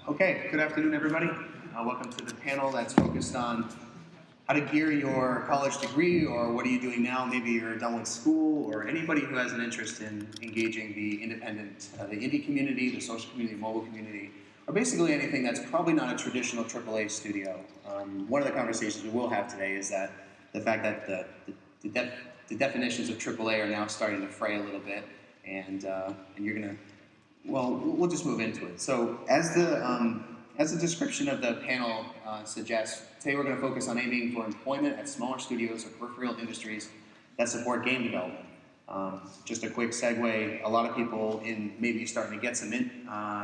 Okay, good afternoon, everybody. Welcome to the panel that's focused on how to gear your college degree, or what are you doing now? Maybe you're done with school, or anybody who has an interest in engaging the independent, the indie community, the social community, mobile community, or basically anything that's probably not a traditional AAA studio. One of the conversations we will have today is that the fact that the definitions of AAA are now starting to fray a little bit, and you're gonna, well, we'll just move into it. So as the description of the panel suggests, today we're going to focus on aiming for employment at smaller studios or peripheral industries that support game development. Just a quick segue, a lot of people maybe starting to get some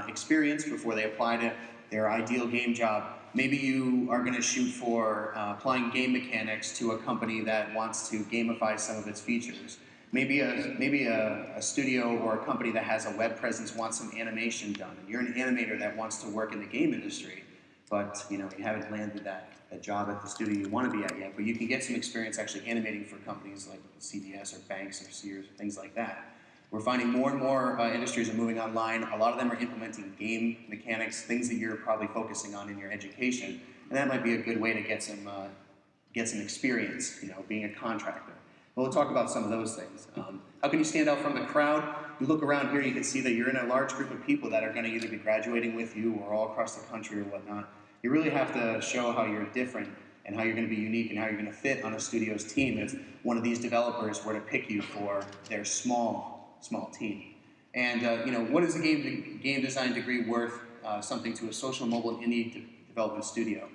experience before they apply to their ideal game job. Maybe you are going to shoot for applying game mechanics to a company that wants to gamify some of its features. Maybe a studio or a company that has a web presence wants some animation done. And you're an animator that wants to work in the game industry, but you haven't landed that job at the studio you want to be at yet. But you can get some experience actually animating for companies like CVS or Banks or Sears, things like that. We're finding more and more industries are moving online. A lot of them are implementing game mechanics, things that you're probably focusing on in your education, and that might be a good way to get some experience, being a contractor. We'll talk about some of those things. How can you stand out from the crowd? You look around here, you can see that you're in a large group of people that are going to either be graduating with you or all across the country or whatnot. You really have to show how you're different and how you're going to be unique and how you're going to fit on a studio's team if one of these developers were to pick you for their small team. And what is a game design degree worth something to a social, mobile, and indie development studio?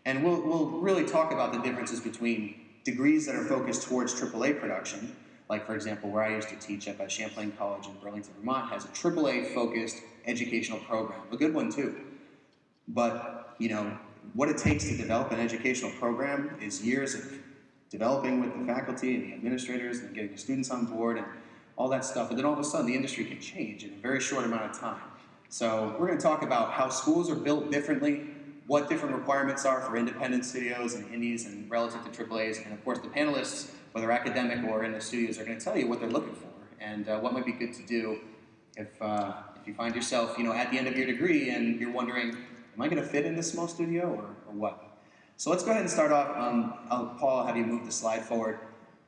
And we'll really talk about the differences between degrees that are focused towards AAA production, like for example, where I used to teach at Champlain College in Burlington, Vermont, has a AAA-focused educational program, a good one too. But what it takes to develop an educational program is years of developing with the faculty and the administrators and getting the students on board and all that stuff. And then all of a sudden, the industry can change in a very short amount of time. So we're going to talk about how schools are built differently, what different requirements are for independent studios and indies and relative to AAAs, and of course the panelists, whether academic or in the studios, are going to tell you what they're looking for and what might be good to do if you find yourself at the end of your degree and you're wondering, am I going to fit in this small studio or what? So let's go ahead and start off. Paul, I'll have you move the slide forward.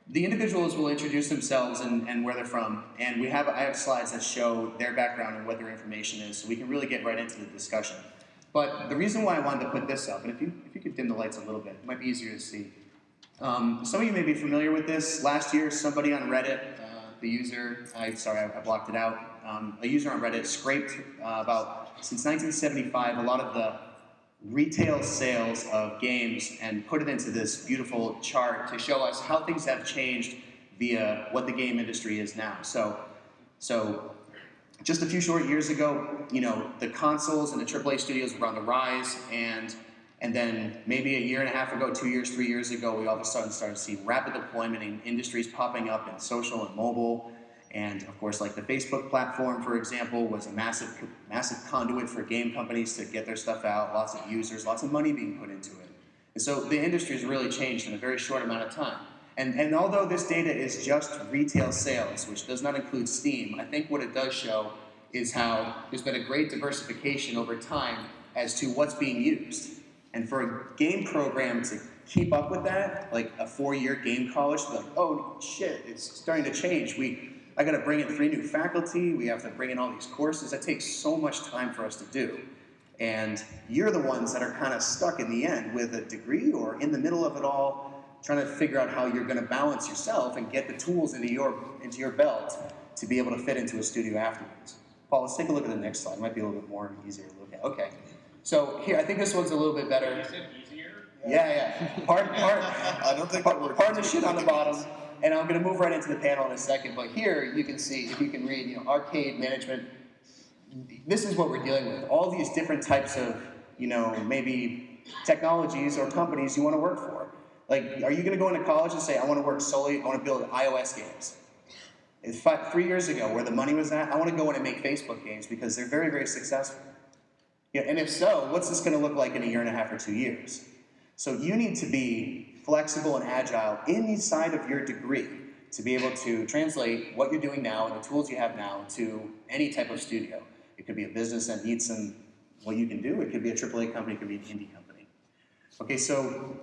The individuals will introduce themselves and where they're from, and I have slides that show their background and what their information is, so we can really get right into the discussion. But the reason why I wanted to put this up, and if you could dim the lights a little bit, it might be easier to see. Some of you may be familiar with this. Last year, somebody on Reddit, the user, I blocked it out. A user on Reddit scraped since 1975, a lot of the retail sales of games and put it into this beautiful chart to show us how things have changed via what the game industry is now. So just a few short years ago, the consoles and the AAA studios were on the rise, and then maybe a year and a half ago, 2 years, 3 years ago, we all of a sudden started to see rapid deployment in industries popping up in social and mobile, and of course, like the Facebook platform, for example, was a massive conduit for game companies to get their stuff out, lots of users, lots of money being put into it. And so the industry has really changed in a very short amount of time. And although this data is just retail sales, which does not include Steam, I think what it does show is how there's been a great diversification over time as to what's being used. And for a game program to keep up with that, like a 4-year game college, to be like, oh shit, it's starting to change. I got to bring in 3 new faculty. We have to bring in all these courses. That takes so much time for us to do. And you're the ones that are kind of stuck in the end with a degree or in the middle of it all, trying to figure out how you're going to balance yourself and get the tools into your belt to be able to fit into a studio afterwards. Paul, let's take a look at the next slide. It might be a little bit more easier to look at. Okay. So here, I think this one's a little bit better. You said easier? Yeah. I don't think pardon the shit on the bottom. And I'm going to move right into the panel in a second. But here you can see, if you can read, arcade management. This is what we're dealing with. All these different types of, maybe technologies or companies you want to work for. Like, are you going to go into college and say, I want to build iOS games? 3 years ago, where the money was at, I want to go in and make Facebook games because they're very, very successful. And if so, what's this going to look like in a year and a half or 2 years? So you need to be flexible and agile inside of your degree to be able to translate what you're doing now and the tools you have now to any type of studio. It could be a business that needs some what you can do. It could be a AAA company. It could be an indie company. Okay, so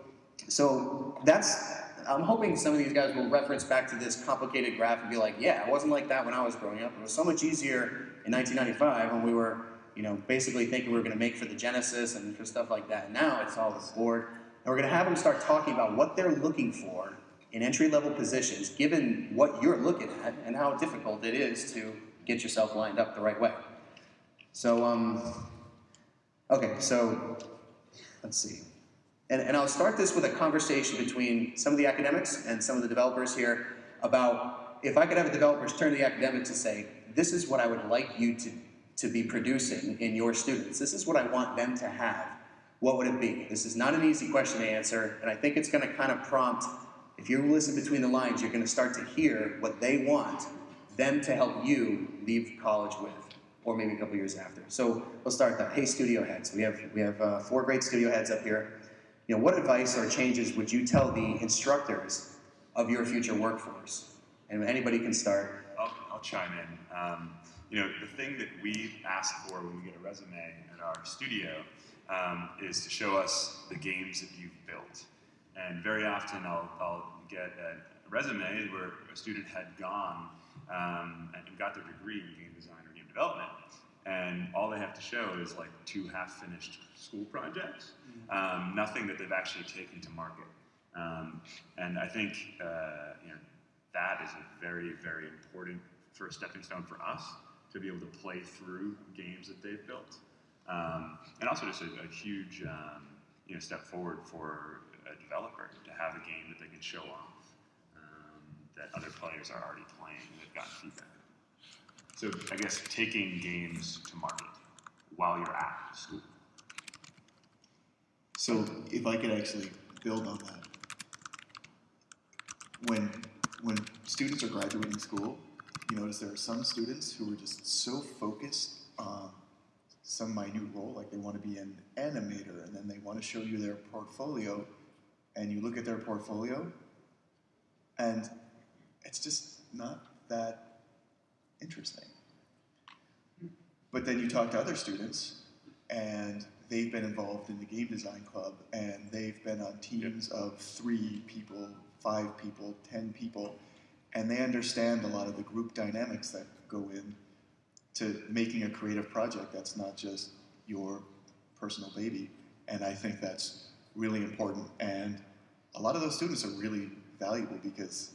that's. I'm hoping some of these guys will reference back to this complicated graph and be like, yeah, it wasn't like that when I was growing up. It was so much easier in 1995 when we were, basically thinking we were going to make for the Genesis and for stuff like that. Now it's all this board. And we're going to have them start talking about what they're looking for in entry-level positions, given what you're looking at and how difficult it is to get yourself lined up the right way. So, okay, so let's see. And I'll start this with a conversation between some of the academics and some of the developers here about if I could have a developers turn to the academics and say, this is what I would like you to be producing in your students. This is what I want them to have. What would it be? This is not an easy question to answer, and I think it's going to kind of prompt, if you listen between the lines, you're going to start to hear what they want them to help you leave college with, or maybe a couple years after. So we'll start that. Hey, studio heads. We have 4 great studio heads up here. What advice or changes would you tell the instructors of your future workforce? And anybody can start. I'll chime in. The thing that we ask for when we get a resume at our studio is to show us the games that you've built. And very often I'll get a resume where a student had gone and got their degree in game design or game development, and all they have to show is like 2 half-finished school projects, nothing that they've actually taken to market. And I think that is a very, very important first stepping stone for us to be able to play through games that they've built, and also just a huge step forward for a developer to have a game that they can show off that other players are already playing and they've gotten feedback. So I guess taking games to market while you're at school. So if I could actually build on that, when students are graduating school, you notice there are some students who are just so focused on some minute role, like they want to be an animator, and then they want to show you their portfolio, and you look at their portfolio, and it's just not that interesting. But then you talk to other students, and they've been involved in the game design club, and they've been on teams of 3 people, 5 people, 10 people, and they understand a lot of the group dynamics that go in to making a creative project that's not just your personal baby. And I think that's really important. And a lot of those students are really valuable because,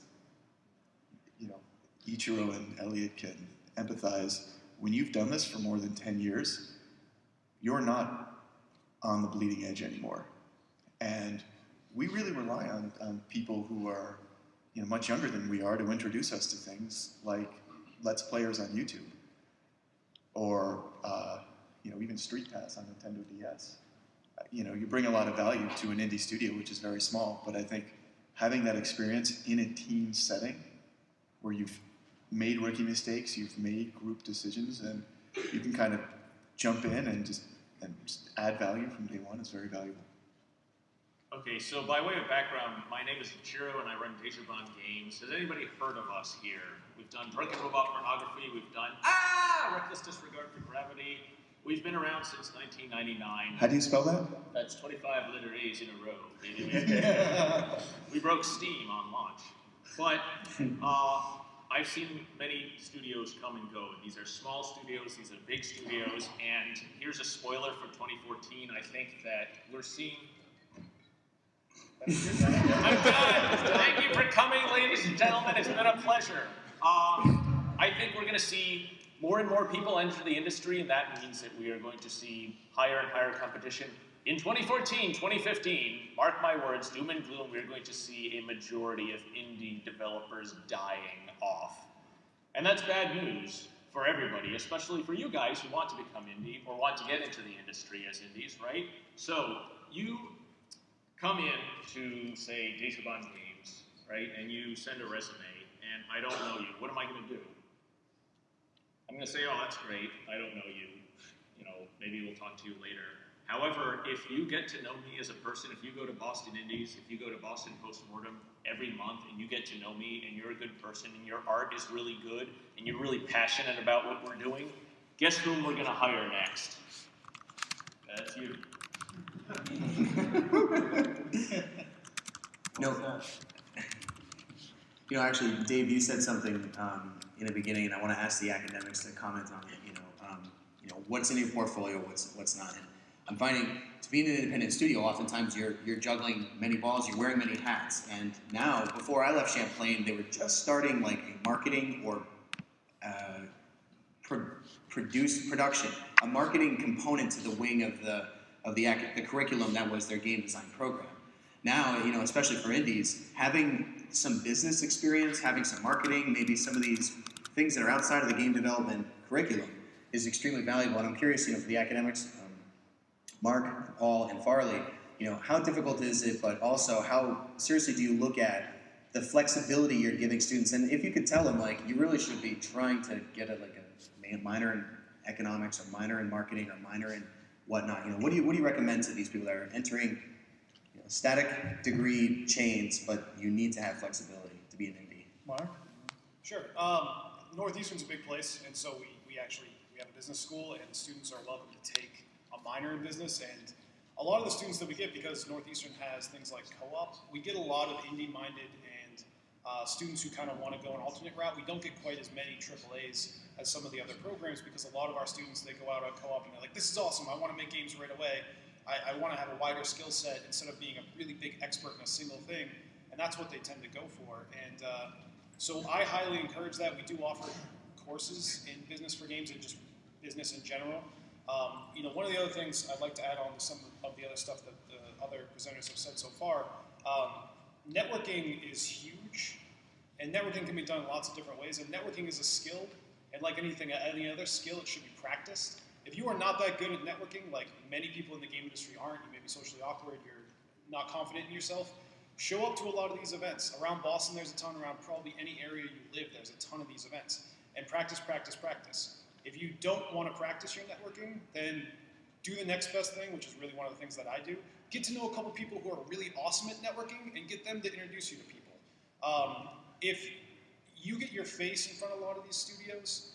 Ichiro and Elliot can empathize. When you've done this for more than 10 years, you're not on the bleeding edge anymore. And we really rely on people who are much younger than we are to introduce us to things like Let's Players on YouTube, or even Street Pass on Nintendo DS. You bring a lot of value to an indie studio, which is very small, but I think having that experience in a team setting where you've made rookie mistakes, you've made group decisions, and you can kind of jump in and just add value from day one is very valuable. Okay, so by way of background, my name is Ichiro and I run Deshabon Games. Has anybody heard of us here? We've done Drunken Robot Pornography, we've done Reckless Disregard for Gravity. We've been around since 1999. How do you spell that? That's 25 letter A's in a row, baby. We broke Steam on launch. But I've seen many studios come and go. These are small studios, these are big studios, and here's a spoiler for 2014. I think that we're seeing... I'm done. Thank you for coming, ladies and gentlemen. It's been a pleasure. I think we're going to see more and more people enter the industry, and that means that we are going to see higher and higher competition. In 2014, 2015, mark my words, doom and gloom, we're going to see a majority of indie developers dying off. And that's bad news for everybody, especially for you guys who want to become indie or want to get into the industry as indies, right? So you come in to, say, Deshabon Games, right, and you send a resume, and I don't know you. What am I going to do? I'm going to say, oh, that's great. I don't know you. Maybe we'll talk to you later. However, if you get to know me as a person, if you go to Boston Indies, if you go to Boston Postmortem every month and you get to know me and you're a good person and your art is really good and you're really passionate about what we're doing, guess whom we're going to hire next? That's you. Actually, Dave, you said something in the beginning, and I want to ask the academics to comment on it. What's in your portfolio, what's not. And I'm finding to be in an independent studio, oftentimes you're juggling many balls, you're wearing many hats. And now, before I left Champlain, they were just starting like a marketing or production, a marketing component to the wing of the curriculum that was their game design program. Now, especially for indies, having some business experience, having some marketing, maybe some of these things that are outside of the game development curriculum is extremely valuable. And I'm curious, for the academics, Mark, Paul, and Farley, how difficult is it, but also how seriously do you look at the flexibility you're giving students? And if you could tell them, you really should be trying to get a minor in economics or minor in marketing or minor in whatnot. What do you recommend to these people that are entering static degree chains, but you need to have flexibility to be an MD? Mark? Sure. Northeastern's a big place, and so we have a business school, and students are welcome to take a minor in business. And a lot of the students that we get, because Northeastern has things like co-op, we get a lot of indie-minded and students who kind of want to go an alternate route. We don't get quite as many AAAs as some of the other programs, because a lot of our students, they go out on co-op and they're like, this is awesome, I want to make games right away. I want to have a wider skill set instead of being a really big expert in a single thing, and that's what they tend to go for. And so I highly encourage that. We do offer courses in business for games and just business in general. One of the other things I'd like to add on to some of the other stuff that the other presenters have said so far, networking is huge, and networking can be done in lots of different ways, and networking is a skill, and like any other skill, it should be practiced. If you are not that good at networking, like many people in the game industry aren't, you may be socially awkward, you're not confident in yourself, show up to a lot of these events. Around Boston, there's a ton. Around probably any area you live, there's a ton of these events. And practice, practice, practice. If you don't want to practice your networking, then do the next best thing, which is really one of the things that I do. Get to know a couple people who are really awesome at networking and get them to introduce you to people. If you get your face in front of a lot of these studios,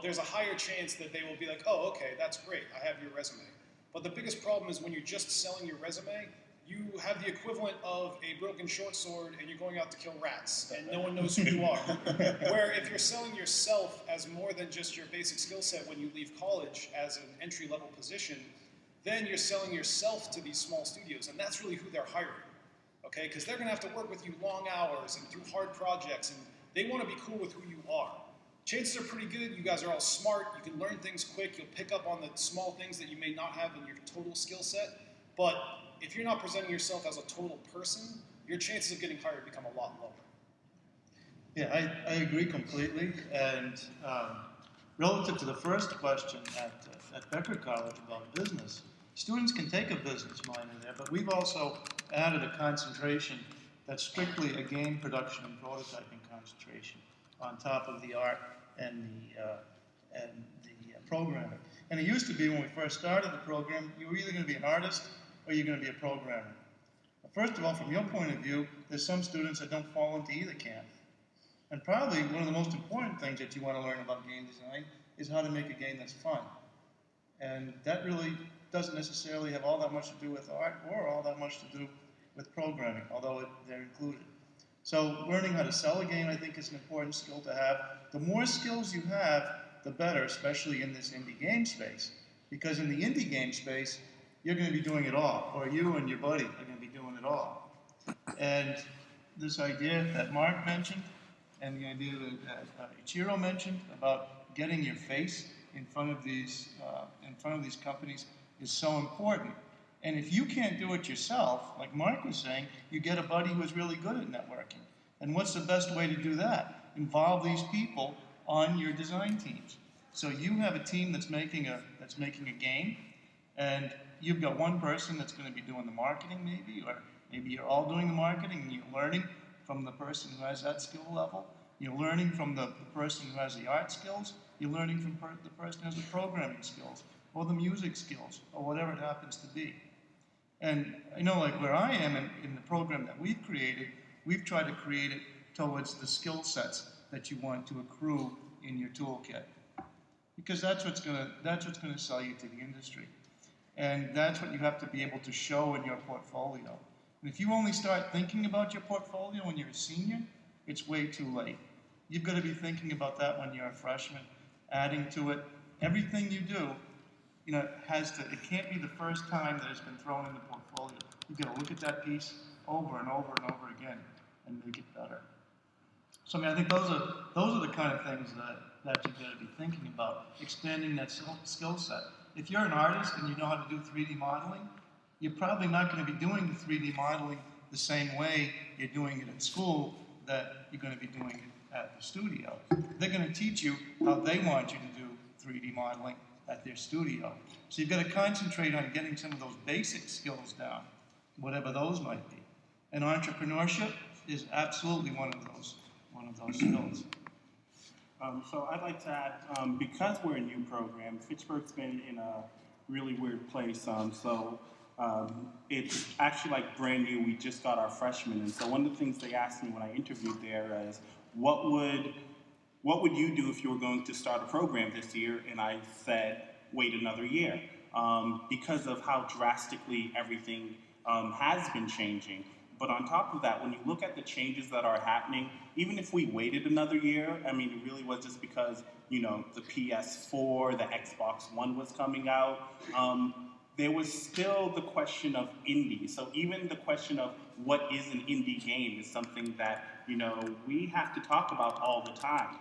there's a higher chance that they will be like, oh, okay, that's great, I have your resume. But the biggest problem is when you're just selling your resume, you have the equivalent of a broken short sword and you're going out to kill rats and no one knows who you are. Where if you're selling yourself as more than just your basic skill set when you leave college as an entry-level position, then you're selling yourself to these small studios, and that's really who they're hiring, okay? Because they're gonna have to work with you long hours and do hard projects, and they wanna be cool with who you are. Chances are pretty good, you guys are all smart, you can learn things quick, you'll pick up on the small things that you may not have in your total skill set, but if you're not presenting yourself as a total person, your chances of getting hired become a lot lower. Yeah, I agree completely. And relative to the first question at Becker College about business, students can take a business minor there, but we've also added a concentration that's strictly a game production and prototyping concentration on top of the art and the programming. And it used to be when we first started the program, you were either going to be an artist or you're going to be a programmer. First of all, from your point of view, there's some students that don't fall into either camp. And probably one of the most important things that you want to learn about game design is how to make a game that's fun. And that really doesn't necessarily have all that much to do with art or all that much to do with programming, although they're included. So learning how to sell a game, I think, is an important skill to have. The more skills you have, the better, especially in this indie game space. Because in the indie game space, you're going to be doing it all, or you and your buddy are going to be doing it all. And this idea that Mark mentioned, and the idea that Ichiro mentioned about getting your face in front of these companies is so important. And if you can't do it yourself, like Mark was saying, you get a buddy who's really good at networking. And what's the best way to do that? Involve these people on your design teams. So you have a team that's making a game, and you've got one person that's going to be doing the marketing maybe, or maybe you're all doing the marketing and you're learning from the person who has that skill level. You're learning from the person who has the art skills. You're learning from the person who has the programming skills. or the music skills, or whatever it happens to be. And I know, like where I am in the program that we've created, we've tried to create it towards the skill sets that you want to accrue in your toolkit, because that's what's gonna sell you to the industry, and that's what you have to be able to show in your portfolio. And if you only start thinking about your portfolio when you're a senior, it's way too late. You've got to be thinking about that when you're a freshman, adding to it. Everything you do, you know, it can't be the first time that it's been thrown in the portfolio. You've got to look at that piece over and over and over again and make it better. So I mean, I think those are the kind of things that you've got to be thinking about, expanding that skill set. If you're an artist and you know how to do 3D modeling, you're probably not going to be doing the 3D modeling the same way you're doing it at school that you're going to be doing it at the studio. They're going to teach you how they want you to do 3D modeling at their studio. So you've got to concentrate on getting some of those basic skills down, whatever those might be. And entrepreneurship is absolutely one of those skills. So I'd like to add, because we're a new program, Fitchburg's been in a really weird place. It's actually like brand new. We just got our freshmen, and so one of the things they asked me when I interviewed there is, what would you do if you were going to start a program this year? And I said, wait another year, because of how drastically everything has been changing. But on top of that, when you look at the changes that are happening, even if we waited another year, I mean, it really was just because, you know, the PS4, the Xbox One was coming out. There was still the question of indie. So even the question of what is an indie game is something that, you know, we have to talk about all the time.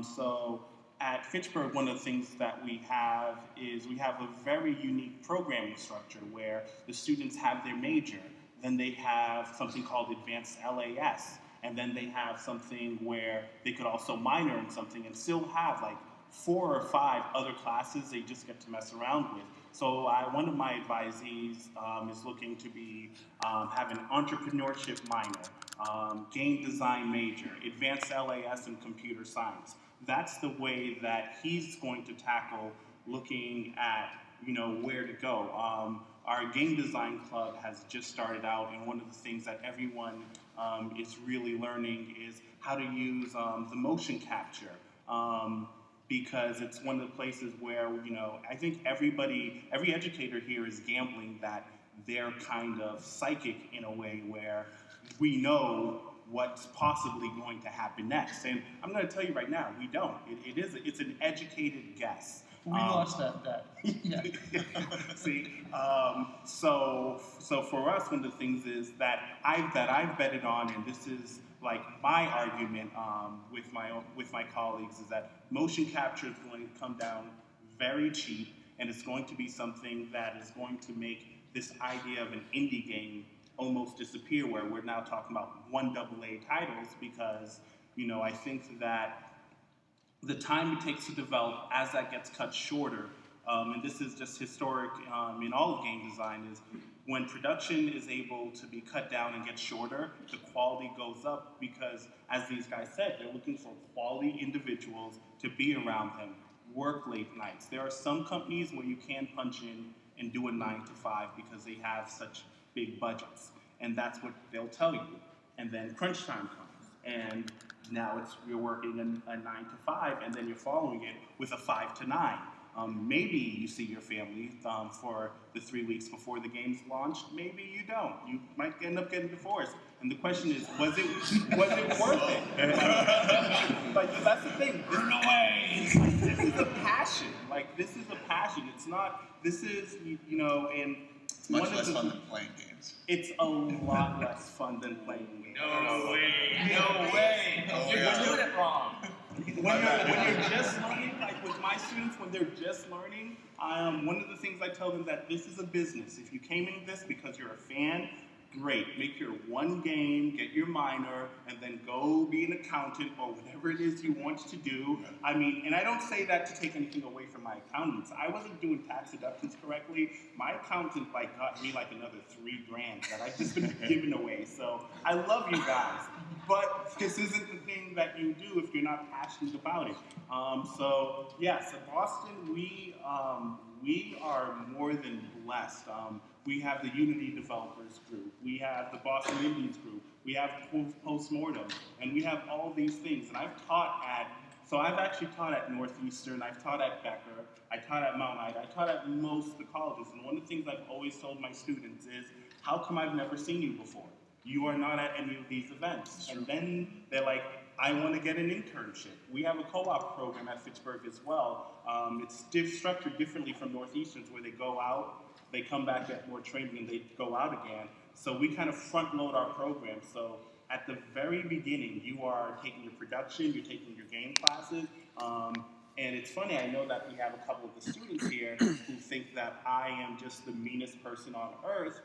So at Fitchburg, one of the things that we have is we have a very unique programming structure where the students have their major, then they have something called advanced LAS, and then they have something where they could also minor in something and still have like 4 or 5 other classes they just get to mess around with. So one of my advisees is looking to be have an entrepreneurship minor, game design major, advanced LAS, and computer science. That's the way that he's going to tackle looking at, you know, where to go. Our game design club has just started out, and one of the things that everyone is really learning is how to use the motion capture. Because it's one of the places where, you know, I think every educator here is gambling that they're kind of psychic in a way where we know what's possibly going to happen next. And I'm going to tell you right now, we don't. It's an educated guess. We lost that bet. Yeah. See, so for us, one of the things is that I've betted on, and this is like my argument with my colleagues, is that motion capture is going to come down very cheap, and it's going to be something that is going to make this idea of an indie game almost disappear, where we're now talking about 1 AA titles, because, you know, I think that the time it takes to develop, as that gets cut shorter, and this is just historic in all of game design, is when production is able to be cut down and get shorter, the quality goes up, because, as these guys said, they're looking for quality individuals to be around them, work late nights. There are some companies where you can punch in and do a 9 to 5 because they have such big budgets, and that's what they'll tell you. And then crunch time comes, and now you're working a 9 to 5, and then you're following it with a 5 to 9. Maybe you see your family for the 3 weeks before the game's launched. Maybe you don't. You might end up getting divorced. And the question is, was it worth it? Like, that's the thing. Run away! This is a passion. Like, this is a passion. It's not. This is, you know, and It's much less fun than playing games. It's a lot less fun than playing games. No way! You're doing it wrong. When you're just learning, like with my students, when they're just learning, one of the things I tell them that this is a business. If you came into this because you're a fan, great. Make your one game, get your minor, and then go be an accountant or whatever it is you want to do. I mean, and I don't say that to take anything away from my accountants. I wasn't doing tax deductions correctly. My accountant got me another $3,000 that I just been giving away. So I love you guys, but this isn't the thing that you do if you're not passionate about it. So yes, in Boston, we are more than blessed. We have the Unity Developers Group, we have the Boston Indies Group, we have Postmortem, and we have all these things. And I've actually taught at Northeastern, I've taught at Becker, I taught at Mount Ida, I taught at most of the colleges. And one of the things I've always told my students is, how come I've never seen you before? You are not at any of these events. And then they're like, I want to get an internship. We have a co-op program at Fitchburg as well. It's structured differently from Northeastern's, where they go out, they come back, get more training, and they go out again. So we kind of front load our program. So at the very beginning, you are taking your production, you're taking your game classes. And it's funny, I know that we have a couple of the students here who think that I am just the meanest person on earth,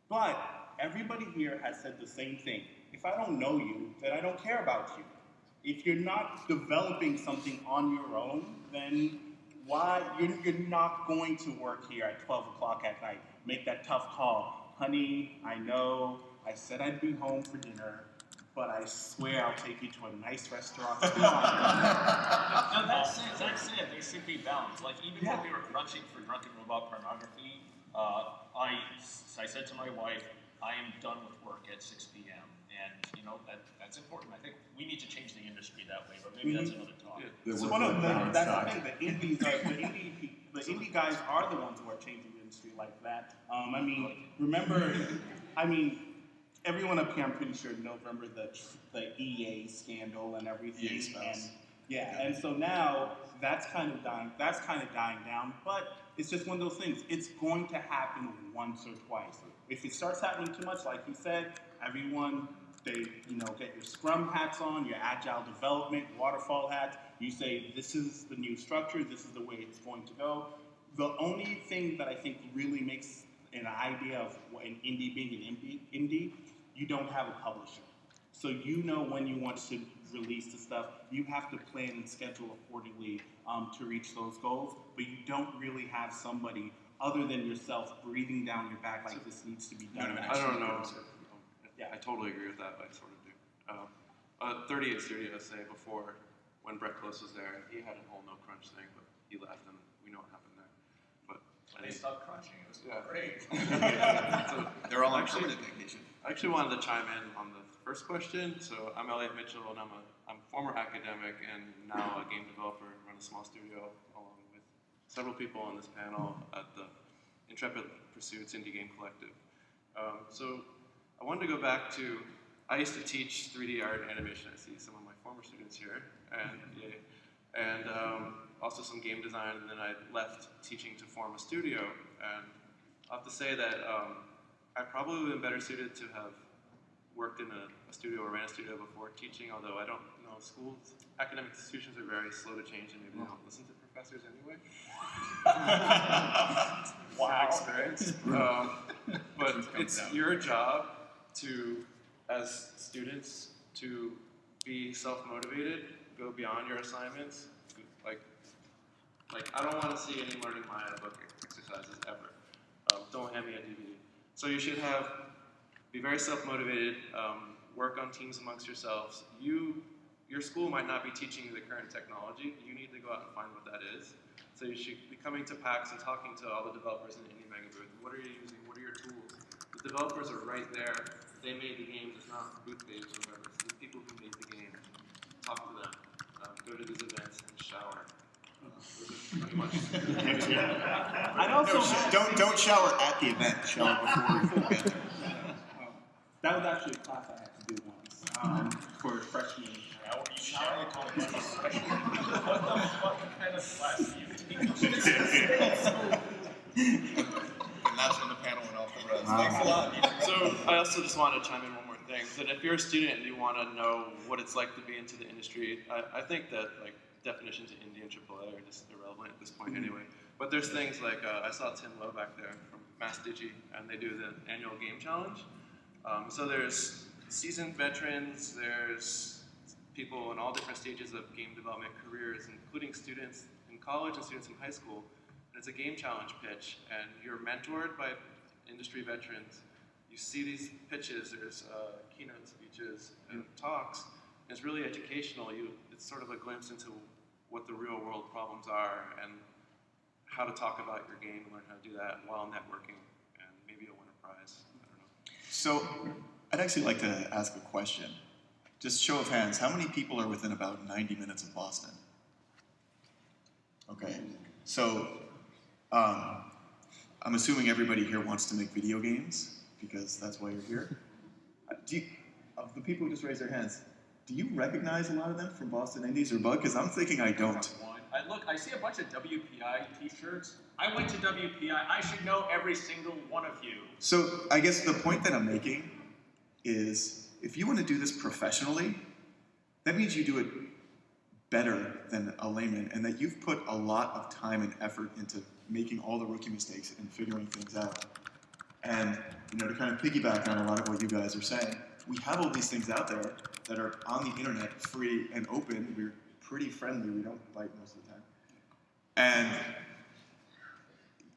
but everybody here has said the same thing. If I don't know you, then I don't care about you. If you're not developing something on your own, then you're not going to work here at 12 o'clock at night. Make that tough call. Honey, I know I said I'd be home for dinner, but I swear I'll take you to a nice restaurant tomorrow. No, that's it. There should be balance. Even when we were crunching for Drunken Robot Pornography, I said to my wife, I am done with work at 6 p.m. And that's important. I think we need to change the industry that way, but maybe that's another talk. Yeah. So that's the thing. The indie guys are the ones who are changing the industry like that. Everyone up here, I'm pretty sure, remember the EA scandal and everything. And so now that's kind of dying down. But it's just one of those things. It's going to happen once or twice. If it starts happening too much, like you said, everyone, get your Scrum hats on, your Agile development, waterfall hats. You say, this is the new structure, this is the way it's going to go. The only thing that I think really makes an idea of an indie being an indie, you don't have a publisher. So you know when you want to release the stuff. You have to plan and schedule accordingly to reach those goals, but you don't really have somebody other than yourself breathing down your back like this needs to be done. I don't know. Yeah. I totally agree with that, but I sort of do. 38 Studios, say, before, when Brett Close was there, he had a whole no crunch thing, but he left, and we know what happened there. But they stopped crunching. It was great. So, They're all on permanent vacation. I actually wanted to chime in on the first question. So I'm Elliot Mitchell, and I'm a former academic and now a game developer. I run a small studio along with several people on this panel at the Intrepid Pursuits Indie Game Collective. So I wanted to go back to, I used to teach 3D art and animation. I see some of my former students here, and also some game design, and then I left teaching to form a studio. And I'll have to say that I probably would have been better suited to have worked in a studio or ran a studio before teaching, although I don't know, schools, academic institutions are very slow to change, and maybe they don't listen to professors anyway. Wow. Experience. But it's your job to, as students, to be self-motivated, go beyond your assignments. Like I don't want to see any learning Maya book exercises ever. Don't hand me a DVD. So you should be very self-motivated, work on teams amongst yourselves. Your school might not be teaching you the current technology. You need to go out and find what that is. So you should be coming to PAX and talking to all the developers in the Indie Mega booth. What are you using? What are your tools? The developers are right there. They made the games. It's not booth babes or whatever. It's the people who made the game. Talk to them. Go to these events and shower. Pretty much. I'd also Don't shower at the event. Shower before you get there. that was actually a class I had to do once for freshmen. I will be showering on a special. What the fuck kind of class do you teach? And that's when the panel went off the rails. Thanks a lot. So I also just want to chime in one more thing. That if you're a student and you want to know what it's like to be into the industry, I think that definitions of indie and AAA are just irrelevant at this point anyway. But there's things like I saw Tim Lowe back there from Mass Digi, and they do the annual game challenge. So there's seasoned veterans, there's people in all different stages of game development careers, including students in college and students in high school. And it's a game challenge pitch, and you're mentored by industry veterans. You see these pitches, there's keynote speeches and talks, and it's really educational. It's sort of a glimpse into what the real world problems are and how to talk about your game and learn how to do that while networking, and maybe you'll win a prize. I don't know. So I'd actually like to ask a question. Just show of hands, how many people are within about 90 minutes of Boston? Okay, so I'm assuming everybody here wants to make video games because that's why you're here. Of the people who just raised their hands, do you recognize a lot of them from Boston Indies or Bug? Because I'm thinking I don't. I see a bunch of WPI t-shirts. I went to WPI. I should know every single one of you. So I guess the point that I'm making is if you want to do this professionally, that means you do it better than a layman, and that you've put a lot of time and effort into making all the rookie mistakes and figuring things out. And to kind of piggyback on a lot of what you guys are saying, we have all these things out there that are on the internet, free and open. We're pretty friendly. We don't bite most of the time. And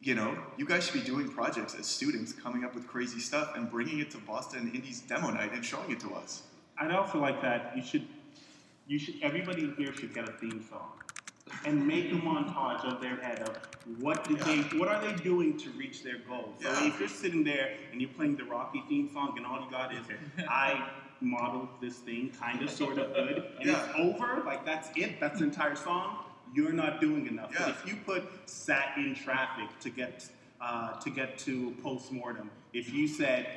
you guys should be doing projects as students, coming up with crazy stuff and bringing it to Boston Indies demo night and showing it to us. I'd also like that everybody here should get a theme song and make a montage of their head of what are they doing to reach their goals. So if you're sitting there and you're playing the Rocky theme song and all you got is I modeled this thing kind of sort of good and it's over, like that's it, that's the entire song, you're not doing enough. But if you put sat in traffic to get to postmortem, if you said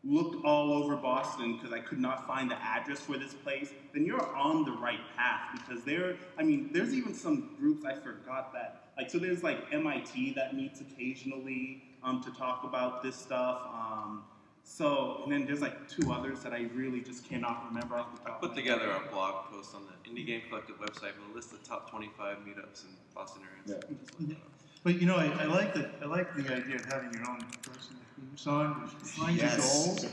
looked all over Boston because I could not find the address for this place, then you're on the right path. Because there's even some groups I forgot that, so there's like MIT that meets occasionally to talk about this stuff. And then there's like two others that I really just cannot remember off the top. I put together a blog post on the Indie Game Collective website with a list of top 25 meetups in Boston area. Yeah. But I like the idea of having your own personal theme song, which defines your goals.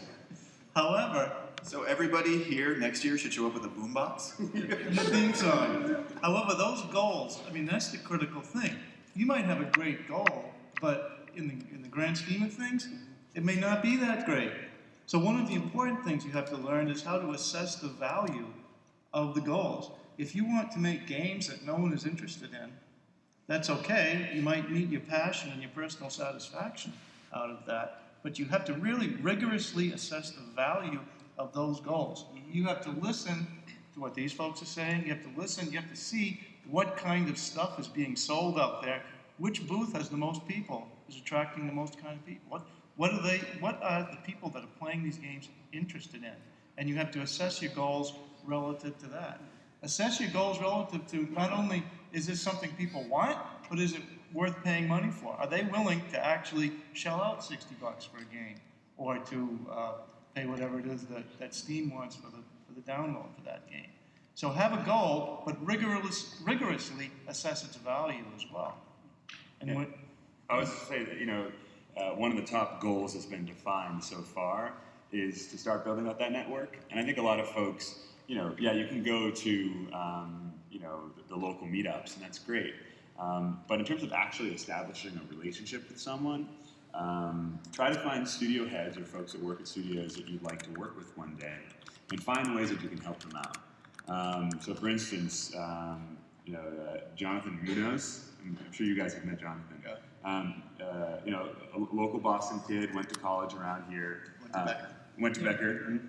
However, so everybody here next year should show up with a boombox. the theme song. However, those goals, that's the critical thing. You might have a great goal, but in the grand scheme of things, it may not be that great. So one of the important things you have to learn is how to assess the value of the goals. If you want to make games that no one is interested in, that's okay. You might meet your passion and your personal satisfaction out of that. But you have to really rigorously assess the value of those goals. You have to listen to what these folks are saying. You have to listen. You have to see what kind of stuff is being sold out there. Which booth has the most people, is attracting the most kind of people. What are the people that are playing these games interested in? And you have to assess your goals relative to that. Assess your goals relative to not only is this something people want, but is it worth paying money for? Are they willing to actually shell out $60 for a game, or to pay whatever it is that Steam wants for the download for that game? So have a goal, but rigorously assess its value as well. And I was to say that one of the top goals that's been defined so far is to start building out that network. And I think a lot of folks, you can go to the local meetups, and that's great. But in terms of actually establishing a relationship with someone, try to find studio heads or folks that work at studios that you'd like to work with one day, and find ways that you can help them out. So, for instance, Jonathan Munoz. I'm sure you guys have met Jonathan. Yeah. A local Boston kid, went to college around here. Went to Becker.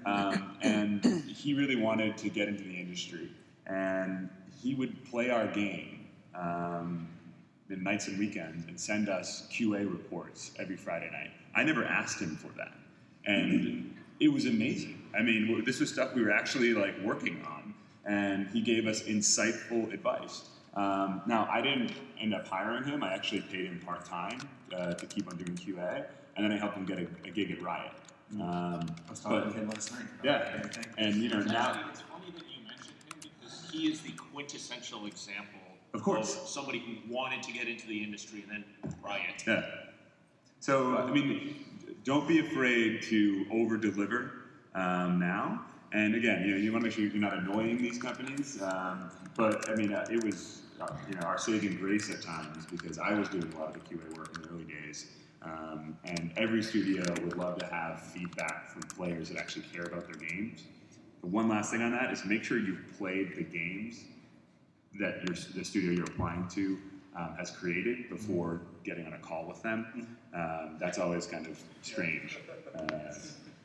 And he really wanted to get into the industry. And he would play our game the nights and weekends and send us QA reports every Friday night. I never asked him for that. And it was amazing. This was stuff we were actually working on. And he gave us insightful advice. Now, I didn't end up hiring him. I actually paid him part-time to keep on doing QA, and then I helped him get a gig at Riot. I was talking to him last night. Yeah, and now... It's funny that you mentioned him, because he is the quintessential example of course somebody who wanted to get into the industry and then Riot. Yeah. So, I mean, don't be afraid to over-deliver now. And again, you want to make sure you're not annoying these companies. But I mean, it was our saving grace at times because I was doing a lot of the QA work in the early days. And every studio would love to have feedback from players that actually care about their games. But one last thing on that is make sure you've played the games that the studio you're applying to has created before getting on a call with them. That's always kind of strange.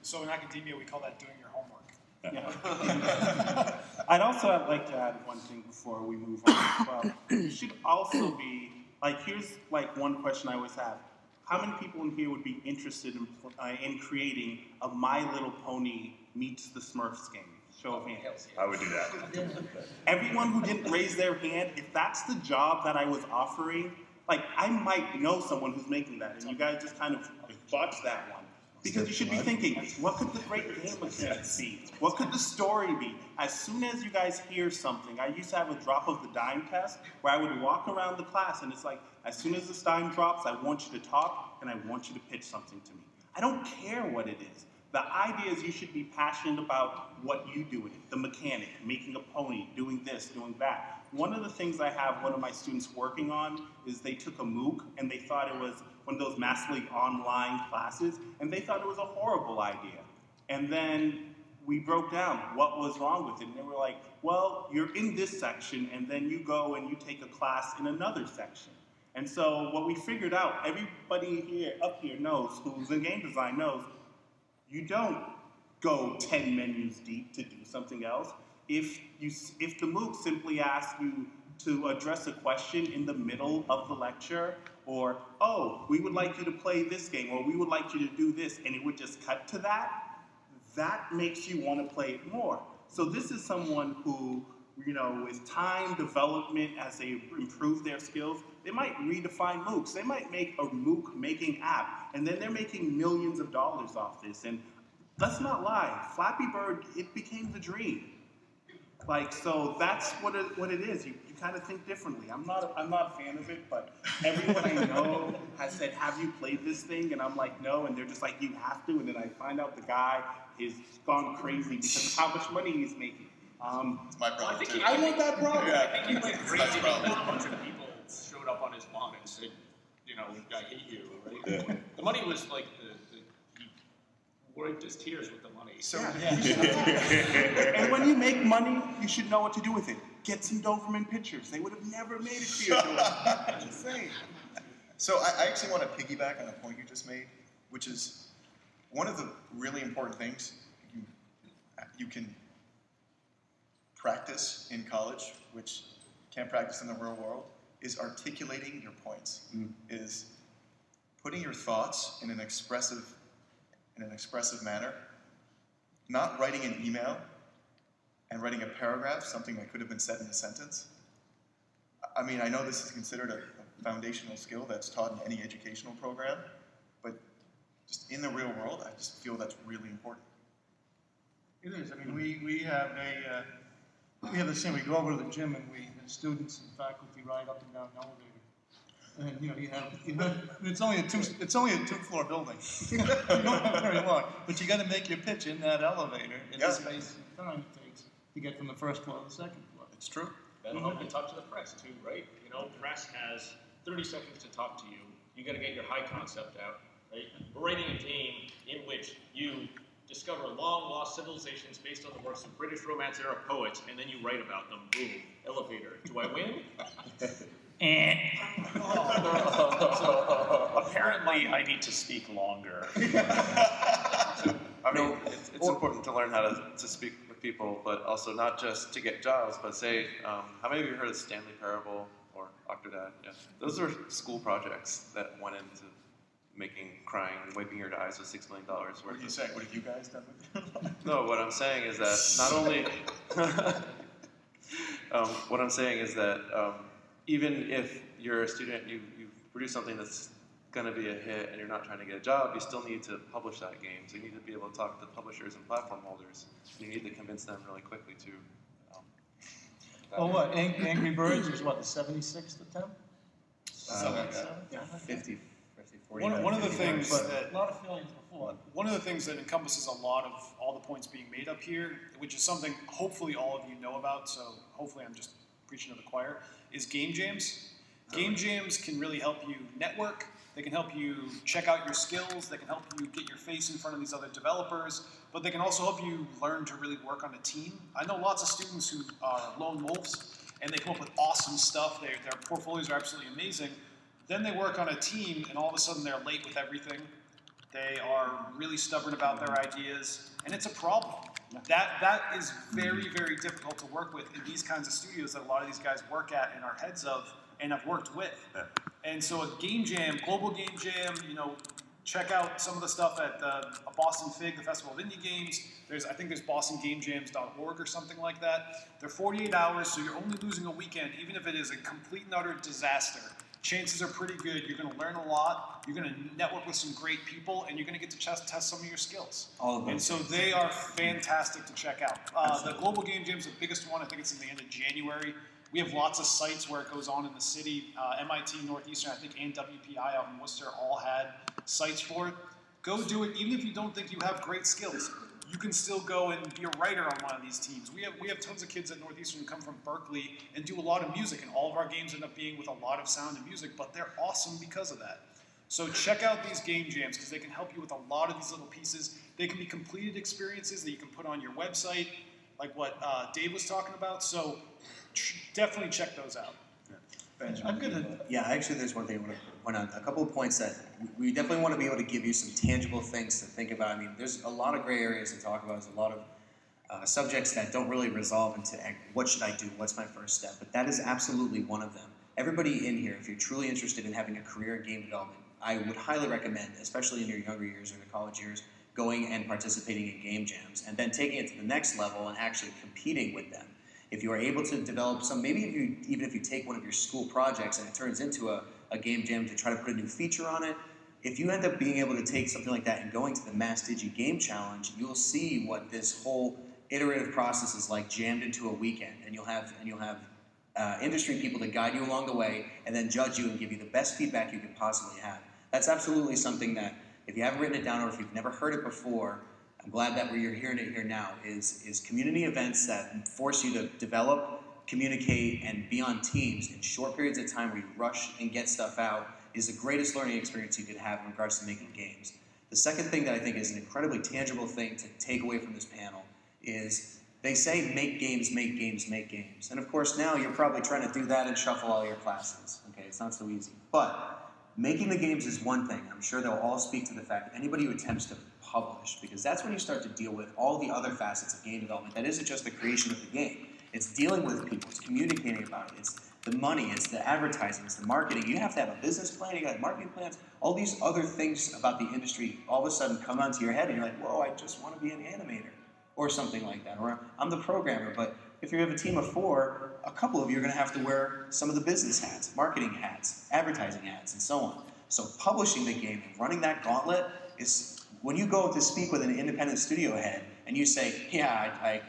So in academia, we call that doing your homework. Yeah. I'd like to add one thing before we move on as well. It should also be, here's one question I always have. How many people in here would be interested in creating a My Little Pony meets the Smurfs game? Show of hands. I would do that. Everyone who didn't raise their hand, if that's the job that I was offering, I might know someone who's making that, and you guys just kind of botch that one. Because you should be thinking, what could the great game mechanics be? What could the story be? As soon as you guys hear something, I used to have a drop of the dime test where I would walk around the class and it's like, as soon as this dime drops, I want you to talk and I want you to pitch something to me. I don't care what it is. The idea is you should be passionate about what you do in it, the mechanic, making a pony, doing this, doing that. One of the things I have one of my students working on is they took a MOOC and they thought it was one of those massively online classes, and they thought it was a horrible idea. And then we broke down what was wrong with it, and they were like, well, you're in this section, and then you go and you take a class in another section. And so what we figured out, everybody up here knows, who's in game design knows, you don't go 10 menus deep to do something else. If the MOOC simply asks you to address a question in the middle of the lecture, or, oh, we would like you to play this game, or we would like you to do this, and it would just cut to that, that makes you want to play it more. So this is someone who, with time development, as they improve their skills, they might redefine MOOCs. They might make a MOOC making app, and then they're making millions of dollars off this. And let's not lie, Flappy Bird, it became the dream. So that's what it is. You kind of think differently. I'm not a fan of it, but everyone I know has said, have you played this thing? And I'm like, no. And they're just like, you have to. And then I find out the guy is gone crazy because of how much money he's making. It's my problem too. I want that problem. I think he went crazy because a bunch of people showed up on his lawn and said, I hate you, right? Yeah. The money was he wiped his tears with the money. So, And when you make money, you should know what to do with it. Get some Doberman pictures. They would have never made it to your door. I'm just saying. So I actually want to piggyback on a point you just made, which is one of the really important things you can practice in college, which you can't practice in the real world, is articulating your points, is putting your thoughts in an expressive manner, not writing an email and writing a paragraph, something that could have been said in a sentence. I mean, I know this is considered a foundational skill that's taught in any educational program, but just in the real world, I just feel that's really important. It is. I mean, we have the same. We go over to the gym and the students and faculty ride up and down the elevator. And you have it's only a 2-floor building. You don't have very long, but you got to make your pitch in that elevator in the space and time it takes to get from the first floor to the second floor. It's true. That'll help you talk to the press too, right? Press has 30 seconds to talk to you. You got to get your high concept out, right? We're writing a game in which you discover long-lost civilizations based on the works of British Romance-era poets, and then you write about them. Boom, elevator. Do I win? So apparently, I need to speak longer. I mean, it's important to learn how to speak with people, but also not just to get jobs, but say, how many of you heard of Stanley Parable or Octodad? Yeah. Those are school projects that went into making, crying, wiping your eyes with $6 million worth. What are you saying? What have you guys done with it? No, what I'm saying is that not only, what I'm saying is that even if you're a student, you produce something that's going to be a hit and you're not trying to get a job, you still need to publish that game. So you need to be able to talk to publishers and platform holders. And you need to convince them really quickly to. Well, what? Angry Birds is what, the 76th attempt? Something like that. Yeah, 50. One of the things that A lot of feelings before. one of the things that encompasses a lot of all the points being made up here, which is something hopefully all of you know about, so hopefully I'm just preaching to the choir, is game jams. Game jams can really help you network. They can help you check out your skills. They can help you get your face in front of these other developers, but they can also help you learn to really work on a team. I know lots of students who are lone wolves, and they come up with awesome stuff. Their portfolios are absolutely amazing. Then they work on a team, and all of a sudden they're late with everything. They are really stubborn about their ideas, and it's a problem. That is very, very difficult to work with in these kinds of studios that a lot of these guys work at and are heads of and have worked with. And so a game jam, global game jam, check out some of the stuff at Boston FIG, the Festival of Indie Games. I think there's bostongamejams.org or something like that. They're 48 hours, so you're only losing a weekend, even if it is a complete and utter disaster. Chances are pretty good. You're going to learn a lot. You're going to network with some great people, and you're going to get to test some of your skills. All of those and so things. they are fantastic to check out. The Global Game Jam is the biggest one. I think it's in the end of January. We have lots of sites where it goes on in the city. MIT, Northeastern, I think, and WPI out in Worcester all had sites for it. Go do it, even if you don't think you have great skills. You can still go and be a writer on one of these teams. We have tons of kids at Northeastern who come from Berkeley and do a lot of music, and all of our games end up being with a lot of sound and music, but they're awesome because of that. So check out these game jams because they can help you with a lot of these little pieces. They can be completed experiences that you can put on your website, like what Dave was talking about. So definitely check those out. I'm gonna. Yeah, actually, there's one thing I want to point out. A couple of points that we definitely want to be able to give you some tangible things to think about. I mean, there's a lot of gray areas to talk about. There's a lot of subjects that don't really resolve into what should I do, what's my first step. But that is absolutely one of them. Everybody in here, if you're truly interested in having a career in game development, I would highly recommend, especially in your younger years or the college years, going and participating in game jams and then taking it to the next level and actually competing with them. If you are able to develop some, maybe even if you take one of your school projects and it turns into a game jam to try to put a new feature on it, if you end up being able to take something like that and going to the Mass Digi Game Challenge, you'll see what this whole iterative process is like jammed into a weekend, and you'll have industry people to guide you along the way and then judge you and give you the best feedback you can possibly have. That's absolutely something that, if you haven't written it down or if you've never heard it before, I'm glad that you're hearing it here now, is community events that force you to develop, communicate, and be on teams in short periods of time where you rush and get stuff out is the greatest learning experience you could have in regards to making games. The second thing that I think is an incredibly tangible thing to take away from this panel is they say make games, make games, make games. And of course now you're probably trying to do that and shuffle all your classes. Okay, it's not so easy. But making the games is one thing. I'm sure they'll all speak to the fact that anybody who attempts to publish, because that's when you start to deal with all the other facets of game development. That isn't just the creation of the game. It's dealing with people. It's communicating about it. It's the money. It's the advertising. It's the marketing. You have to have a business plan. You got marketing plans. All these other things about the industry all of a sudden come onto your head, and you're like, whoa, I just want to be an animator or something like that. Or I'm the programmer. But if you have a team of 4, a couple of you are going to have to wear some of the business hats, marketing hats, advertising hats, and so on. So publishing the game and running that gauntlet is, when you go to speak with an independent studio head and you say, yeah,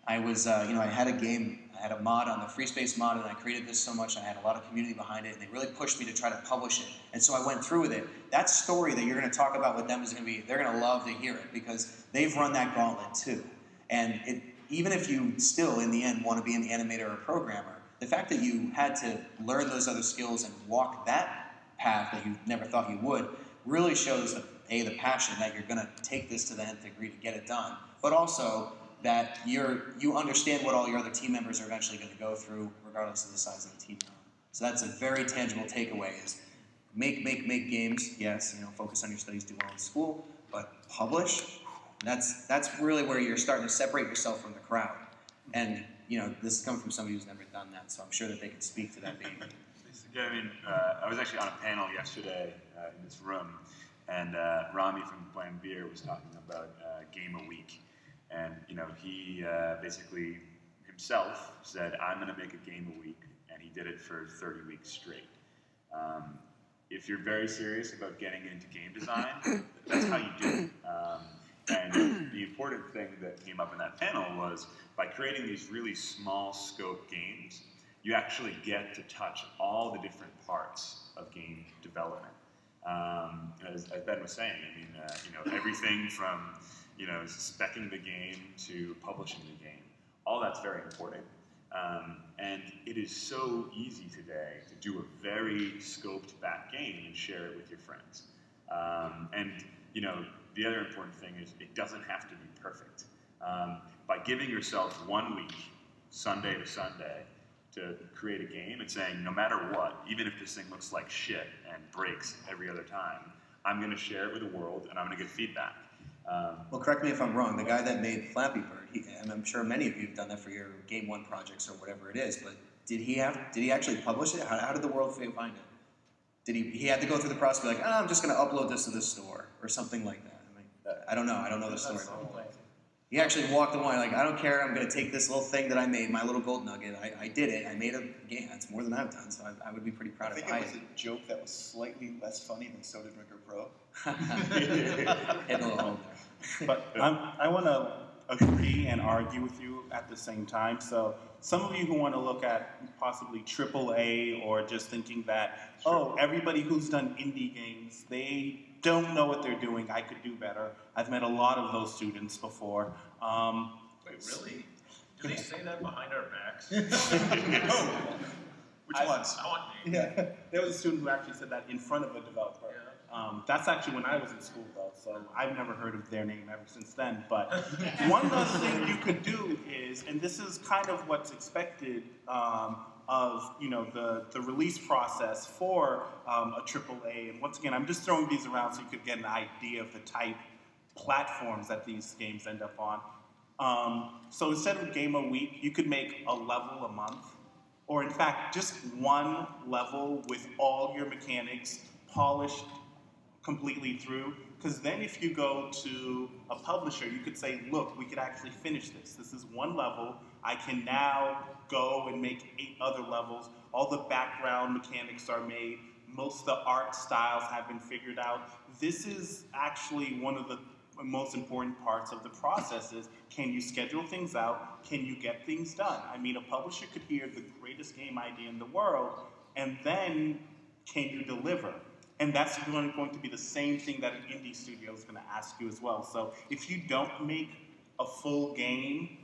I was, I had a game, I had a mod on the free space mod, and I created this so much, and I had a lot of community behind it, and they really pushed me to try to publish it. And so I went through with it. That story that you're going to talk about with them is going to be, they're going to love to hear it because they've run that gauntlet too. And even if you still, in the end, want to be an animator or a programmer, the fact that you had to learn those other skills and walk that path that you never thought you would really shows the passion that you're going to take this to the nth degree to get it done, but also that you understand what all your other team members are eventually going to go through, regardless of the size of the team. So that's a very tangible takeaway: is make games. Yes, focus on your studies, do well in school, but publish. That's really where you're starting to separate yourself from the crowd. And this is coming from somebody who's never done that, so I'm sure that they can speak to that being. Yeah, I was actually on a panel yesterday in this room, and Rami from Bland Beer was talking about game a week. And he basically himself said, I'm going to make a game a week, and he did it for 30 weeks straight. If you're very serious about getting into game design, that's how you do it. And the important thing that came up in that panel was, by creating these really small scope games, you actually get to touch all the different parts of game development. As Ben was saying, I mean, everything from, speccing the game to publishing the game, all that's very important. And it is so easy today to do a very scoped back game and share it with your friends. The other important thing is it doesn't have to be perfect. By giving yourself 1 week, Sunday to Sunday, to create a game and saying, no matter what, even if this thing looks like shit and breaks every other time, I'm going to share it with the world and I'm going to get feedback. Well, correct me if I'm wrong. The guy that made Flappy Bird, and I'm sure many of you have done that for your Game 1 projects or whatever it is, but did he actually publish it? How did the world find it? Did he had to go through the process of like, I'm just going to upload this to the store or something like that? I don't know. I don't know the story. He actually walked away like, I don't care. I'm going to take this little thing that I made, my little gold nugget. I did it. I made a game. That's more than I've done, so I would be pretty proud of it. I think it was a joke that was slightly less funny than Soda Drinker Pro. Hitting a little home there. But I want to agree and argue with you at the same time. So some of you who want to look at possibly AAA or just thinking that, everybody who's done indie games, they don't know what they're doing. I could do better. I've met a lot of those students before. Wait, really? Do they say that behind our backs? Which ones? I want names. Yeah, there was a student who actually said that in front of a developer. That's actually when I was in school, though, so I've never heard of their name ever since then. But one other thing you could do is, and this is kind of what's expected of the release process for a AAA. And once again, I'm just throwing these around so you could get an idea of the type platforms that these games end up on. So instead of a game a week, you could make a level a month, or in fact, just one level with all your mechanics polished completely through. Because then if you go to a publisher, you could say, look, we could actually finish this. This is one level. I can now go and make 8 other levels. All the background mechanics are made. Most of the art styles have been figured out. This is actually one of the most important parts of the process is, can you schedule things out? Can you get things done? I mean, a publisher could hear the greatest game idea in the world, and then can you deliver? And that's going to be the same thing that an indie studio is going to ask you as well. So if you don't make a full game,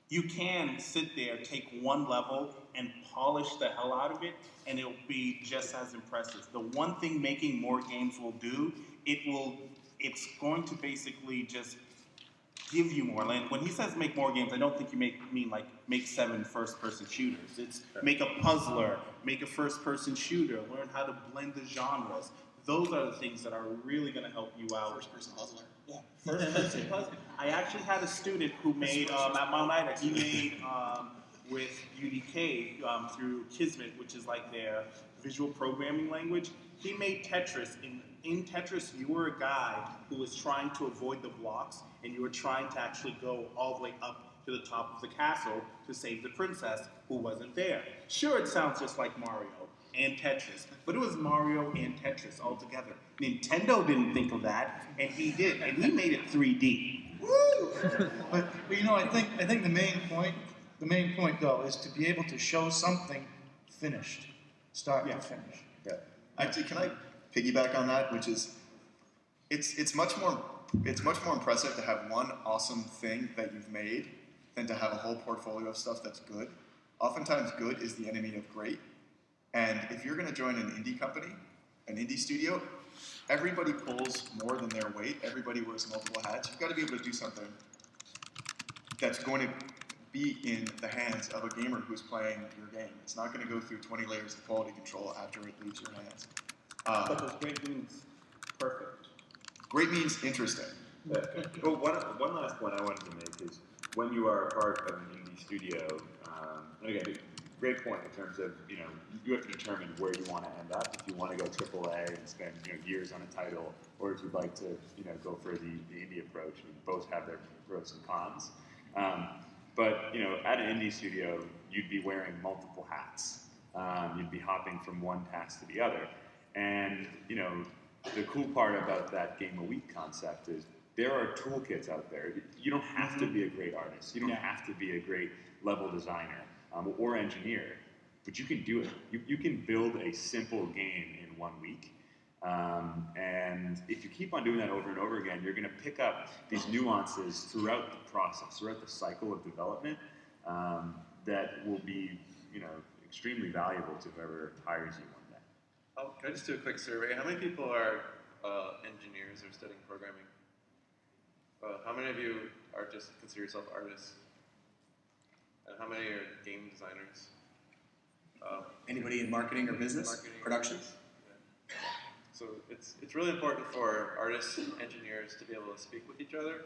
you can sit there, take one level, and polish the hell out of it, and it'll be just as impressive. The one thing making more games will do, it's going to basically just give you more. And when he says make more games, I don't think you mean like make 7 first-person shooters. It's make a puzzler, make a first-person shooter, learn how to blend the genres. Those are the things that are really going to help you out. First-person puzzler. Yeah, first-person puzzler. I actually had a student who made, at Mount Ida, he made with UDK through Kismet, which is like their visual programming language. He made Tetris. In Tetris, you were a guy who was trying to avoid the blocks, and you were trying to actually go all the way up to the top of the castle to save the princess who wasn't there. Sure, it sounds just like Mario and Tetris, but it was Mario and Tetris all together. Nintendo didn't think of that, and he did, and he made it 3D. Woo! But I think the main point though is to be able to show something finished, start to finish. Yeah. Actually, can I piggyback on that? Which is, it's much more impressive to have one awesome thing that you've made than to have a whole portfolio of stuff that's good. Oftentimes, good is the enemy of great. And if you're going to join an indie company, an indie studio, everybody pulls more than their weight. Everybody wears multiple hats. You've got to be able to do something that's going to be in the hands of a gamer who's playing your game. It's not going to go through 20 layers of quality control after it leaves your hands. But does great means perfect? Great means interesting. Well, one last point I wanted to make is when you are a part of an indie studio, and again, great point in terms of, you have to determine where you want to end up. If you want to go AAA and spend years on a title, or if you'd like to go for the indie approach. Both have their pros and cons. But at an indie studio, you'd be wearing multiple hats. You'd be hopping from one task to the other. And the cool part about that game a week concept is there are toolkits out there. You don't have to be a great artist. You don't have to be a great level designer or engineer, but you can do it. You can build a simple game in in 1 week. And if you keep on doing that over and over again, you're going to pick up these nuances throughout the process, throughout the cycle of development, that will be, extremely valuable to whoever hires you one day. Oh, can I just do a quick survey? How many people are engineers or studying programming? How many of you are just consider yourself artists? And how many are game designers? Anybody in marketing or business? Marketing, Production? Yeah. So it's really important for artists and engineers to be able to speak with each other.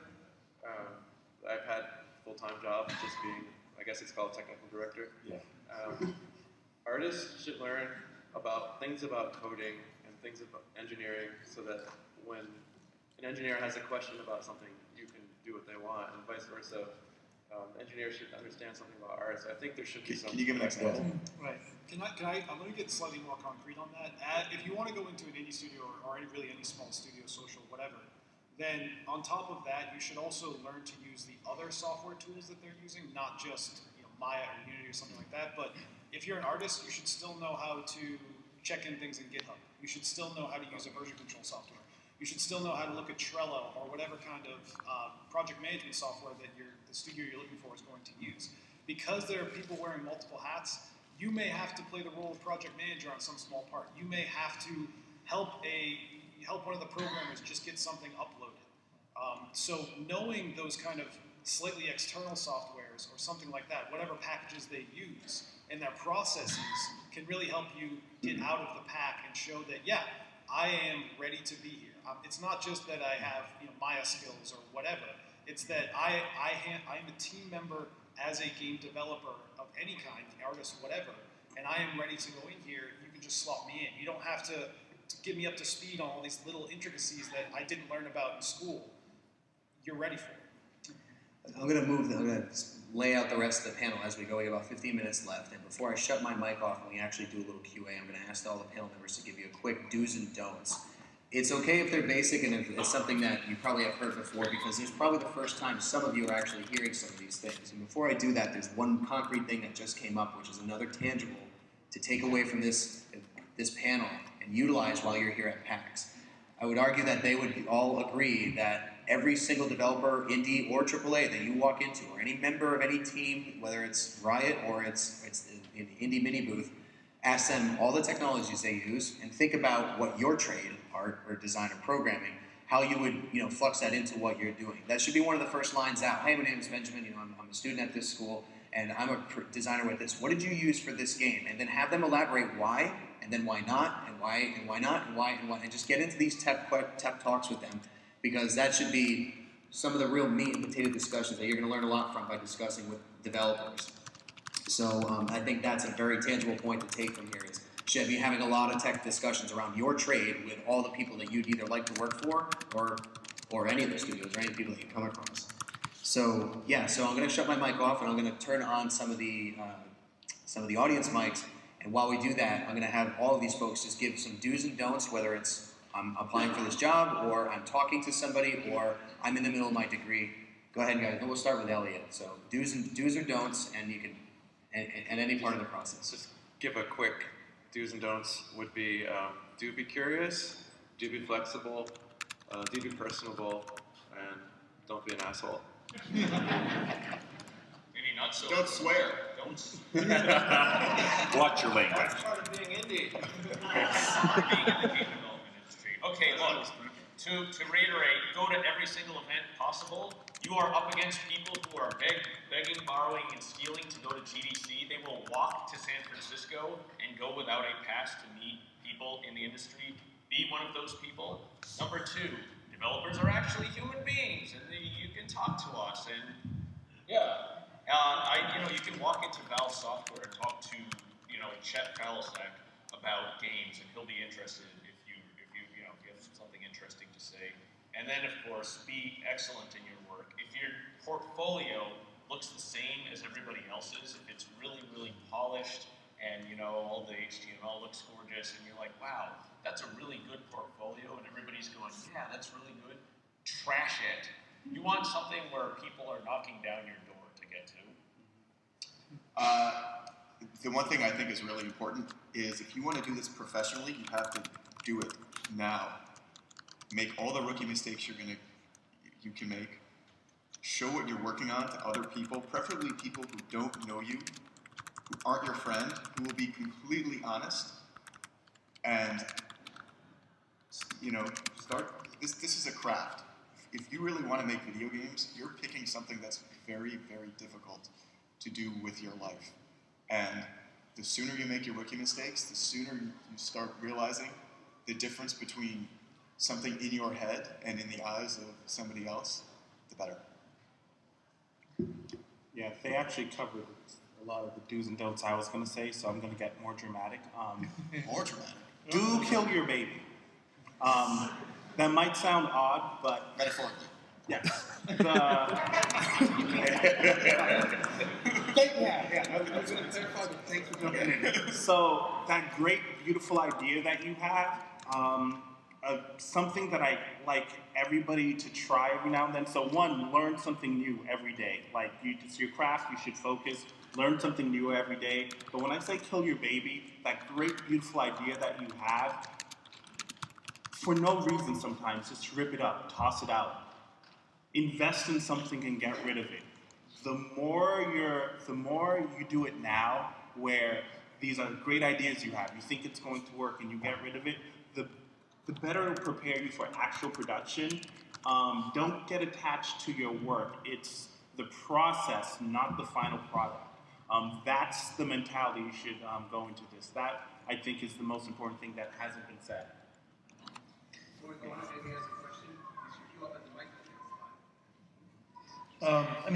I've had a full-time job just being, I guess it's called technical director. Yeah. Artists should learn about things about coding and things about engineering so that when an engineer has a question about something, you can do what they want, and vice versa. Engineers should understand something about art. So I think there should be some. Can you give an example? Right. Can I? I'm going to get slightly more concrete on that. If you want to go into an indie studio or any small studio, social, whatever, then on top of that, you should also learn to use the other software tools that they're using, not just Maya or Unity or something like that. But if you're an artist, you should still know how to check in things in GitHub. You should still know how to use a version control software. You should still know how to look at Trello or whatever kind of project management software that the studio you're looking for is going to use. Because there are people wearing multiple hats, you may have to play the role of project manager on some small part. You may have to help one of the programmers just get something uploaded. So knowing those kind of slightly external softwares or something like that, whatever packages they use and their processes can really help you get out of the pack and show that, yeah, I am ready to be here. It's not just that I have Maya skills or whatever. It's that I am a team member as a game developer of any kind, artist, whatever, and I am ready to go in here. You can just slot me in. You don't have to get me up to speed on all these little intricacies that I didn't learn about in school. You're ready for it. I'm going to lay out the rest of the panel as we go. We have about 15 minutes left. And before I shut my mic off and we actually do a little QA, I'm going to ask all the panel members to give you a quick do's and don'ts. It's okay if they're basic and if it's something that you probably have heard before, because this is probably the first time some of you are actually hearing some of these things. And before I do that, there's one concrete thing that just came up, which is another tangible to take away from this panel and utilize while you're here at PAX. I would argue that they would all agree that every single developer, indie or AAA that you walk into, or any member of any team, whether it's Riot or it's an indie mini booth, ask them all the technologies they use and think about what your trade, art or design or programming, how you would flux that into what you're doing. That should be one of the first lines out. Hey, my name is Benjamin. I'm a student at this school, and I'm a designer with this. What did you use for this game? And then have them elaborate why, and then why not, and why, and why not, and why, and just get into these tech talks with them, because that should be some of the real meat and potato discussions that you're going to learn a lot from by discussing with developers. So I think that's a very tangible point to take from here is should be having a lot of tech discussions around your trade with all the people that you'd either like to work for or any of the studios or any people that you come across. So yeah, so I'm going to shut my mic off and I'm going to turn on some of the audience mics. And while we do that, I'm going to have all of these folks just give some do's and don'ts, whether it's I'm applying for this job or I'm talking to somebody or I'm in the middle of my degree. Go ahead, guys. And we'll start with Elliot. So do's or don'ts, and you can at any part of the process. Just give a quick do's and don'ts would be do be curious, do be flexible, do be personable, and don't be an asshole. Maybe not so. Don't swear. Don't. Watch your language. That's part of being indie. Being in the game development industry. Okay, look. To reiterate, go to every single event possible. You are up against people who are begging, borrowing, and stealing to go to GDC. They will walk to San Francisco and go without a pass to meet people in the industry. Be one of those people. Number two, developers are actually human beings, and you can talk to us. And yeah, you can walk into Valve Software and talk to Chet Kalasek about games, and he'll be interested if you have something interesting to say. And then, of course, be excellent in your work. If your portfolio looks the same as everybody else's, if it's really, really polished and, all the HTML looks gorgeous and you're like, wow, that's a really good portfolio, and everybody's going, yeah, that's really good, trash it. You want something where people are knocking down your door to get to. the one thing I think is really important is if you want to do this professionally, you have to do it now. Make all the rookie mistakes you can make. Show what you're working on to other people, preferably people who don't know you, who aren't your friend, who will be completely honest. And start. This is a craft. If you really want to make video games, you're picking something that's very, very difficult to do with your life. And the sooner you make your rookie mistakes, the sooner you start realizing the difference between something in your head and in the eyes of somebody else, the better. Yeah, they actually covered a lot of the do's and don'ts I was going to say, so I'm going to get more dramatic. More dramatic. Do kill your baby. That might sound odd, but Metaphorically. yes. Thanks for jumping in. So that great, beautiful idea that you have, something that I like everybody to try every now and then. So one, learn something new every day. Like it's your craft, you should focus. Learn something new every day. But when I say kill your baby, that great, beautiful idea that you have, for no reason sometimes, just rip it up, toss it out. Invest in something and get rid of it. The more you do it now, where these are great ideas you have, you think it's going to work and you get rid of it, the better it'll prepare you for actual production. Don't get attached to your work. It's the process, not the final product. That's the mentality you should go into this. That, I think, is the most important thing that hasn't been said.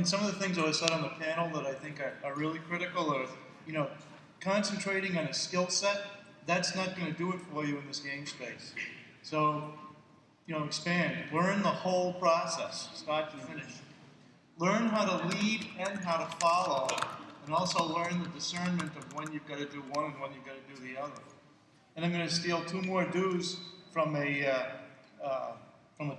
Some of the things that I said on the panel that I think are really critical are, concentrating on a skill set. That's not going to do it for you in this game space. So, expand. Learn the whole process, start to finish. Learn how to lead and how to follow, and also learn the discernment of when you've got to do one and when you've got to do the other. And I'm going to steal two more do's from a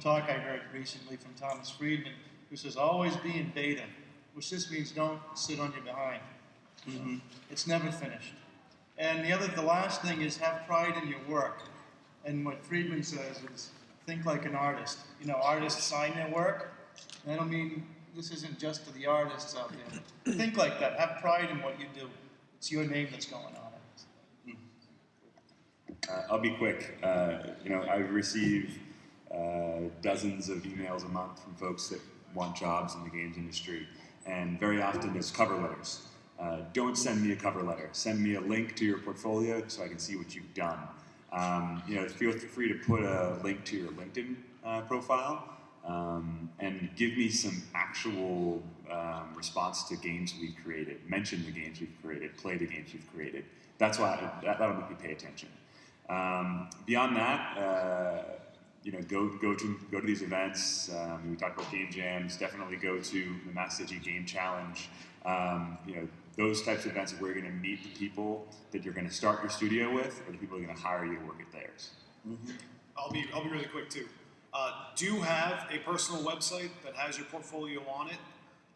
talk I heard recently from Thomas Friedman, who says, always be in beta, which just means don't sit on your behind. Mm-hmm. It's never finished. And the last thing is have pride in your work. And what Friedman says is think like an artist. Artists sign their work. And I don't mean this isn't just to the artists out there. Think like that. Have pride in what you do. It's your name that's going on it. I'll be quick. I receive dozens of emails a month from folks that want jobs in the games industry, and very often there's cover letters. Don't send me a cover letter. Send me a link to your portfolio so I can see what you've done. Feel free to put a link to your LinkedIn profile, and give me some actual response to games we've created. Mention the games we've created. Play the games we've created. That'll make me pay attention. Beyond that, go to these events. We talked about game jams. Definitely go to the Mass City Game Challenge. Those types of events are where you're going to meet the people that you're going to start your studio with, or the people who are going to hire you to work at theirs. Mm-hmm. I'll be really quick too. Do have a personal website that has your portfolio on it,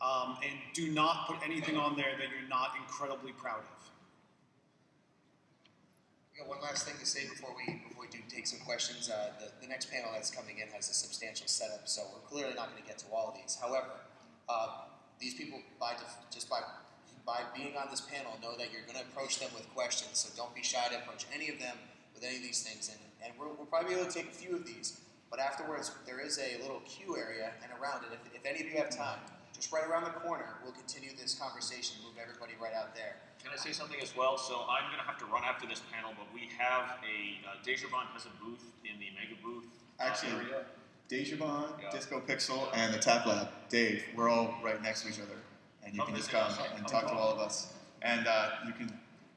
and do not put anything on there that you're not incredibly proud of. One last thing to say before we do take some questions. The next panel that's coming in has a substantial setup, so we're clearly not going to get to all of these. However, these people, by being on this panel, know that you're going to approach them with questions, so don't be shy to approach any of them with any of these things. And we'll probably be able to take a few of these, but afterwards there is a little queue area, and around it, if any of you have time, just right around the corner, we'll continue this conversation, move everybody right out there. Can I say something as well? So I'm going to have to run after this panel, but we have Dejavon has a booth in the Mega booth area. Dejavon, Disco Pixel, and the Tap Lab, Dave, we're all right next to each other. And you can just come and talk to all of us. And you can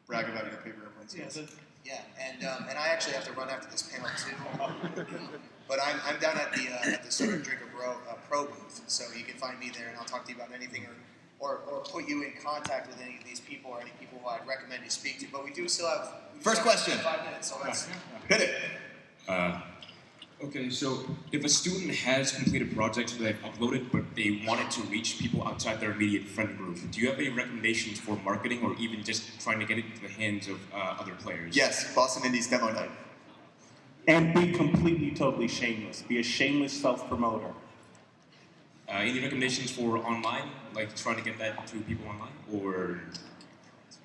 brag about your paper airplane skills. Yeah, and I actually have to run after this panel too. But I'm down at the Soda Drinker Pro booth, so you can find me there, and I'll talk to you about anything or put you in contact with any of these people or any people who I'd recommend you speak to. But we do still have First question. 5 minutes, so let's hit it. Okay, so if a student has completed projects that they've uploaded, but they wanted to reach people outside their immediate friend group, do you have any recommendations for marketing or even just trying to get it into the hands of other players? Yes, Boston Indies demo night. And be completely, totally shameless. Be a shameless self-promoter. Any recommendations for online, like trying to get that to people online, or?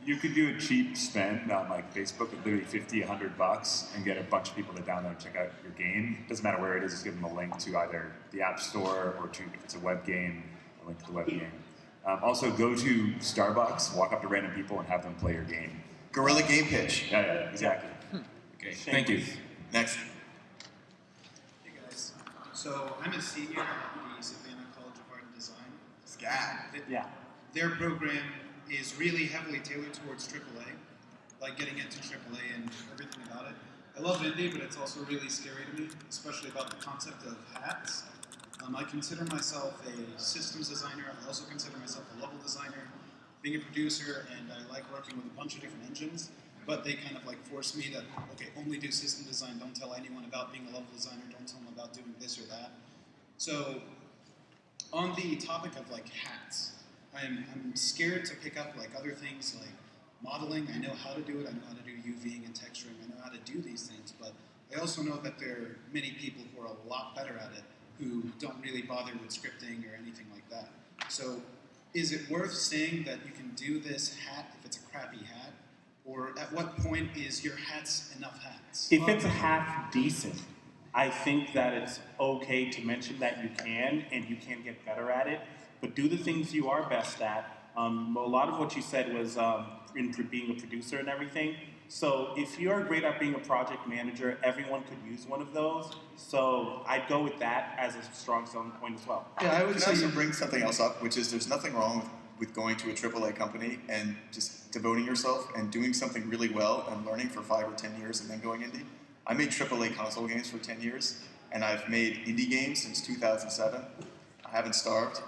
You could do a cheap spend on like Facebook of literally $50, $100 and get a bunch of people to download and check out your game. Doesn't matter where it is, just give them a link to either the App Store or to, if it's a web game, a link to the web game. Also, go to Starbucks, walk up to random people and have them play your game. Guerrilla game pitch. Yeah, exactly. Okay, thank you. Next. Hey guys, so I'm a senior at the Savannah College of Art and Design. SCAD. Yeah. Their program is really heavily tailored towards AAA, like getting into AAA and everything about it. I love indie, but it's also really scary to me, especially about the concept of hats. I consider myself a systems designer. I also consider myself a level designer, being a producer, and I like working with a bunch of different engines. But they kind of like force me to, okay, only do system design. Don't tell anyone about being a level designer. Don't tell them about doing this or that. So, on the topic of like hats, I'm scared to pick up like other things like modeling. I know how to do it. I know how to do UVing and texturing. I know how to do these things. But I also know that there are many people who are a lot better at it who don't really bother with scripting or anything like that. So, is it worth saying that you can do this hat if it's a crappy hat? Or at what point is your hats enough hats? If it's half decent, I think that it's okay to mention that you can and you can get better at it, but do the things you are best at. A lot of what you said was in being a producer and everything. So if you're great at being a project manager, everyone could use one of those. So I'd go with that as a strong selling point as well. Yeah, I would say you bring something else up, which is there's nothing wrong with going to a AAA company and just devoting yourself and doing something really well and learning for 5 or 10 years and then going indie. I made AAA console games for 10 years, and I've made indie games since 2007. I haven't starved.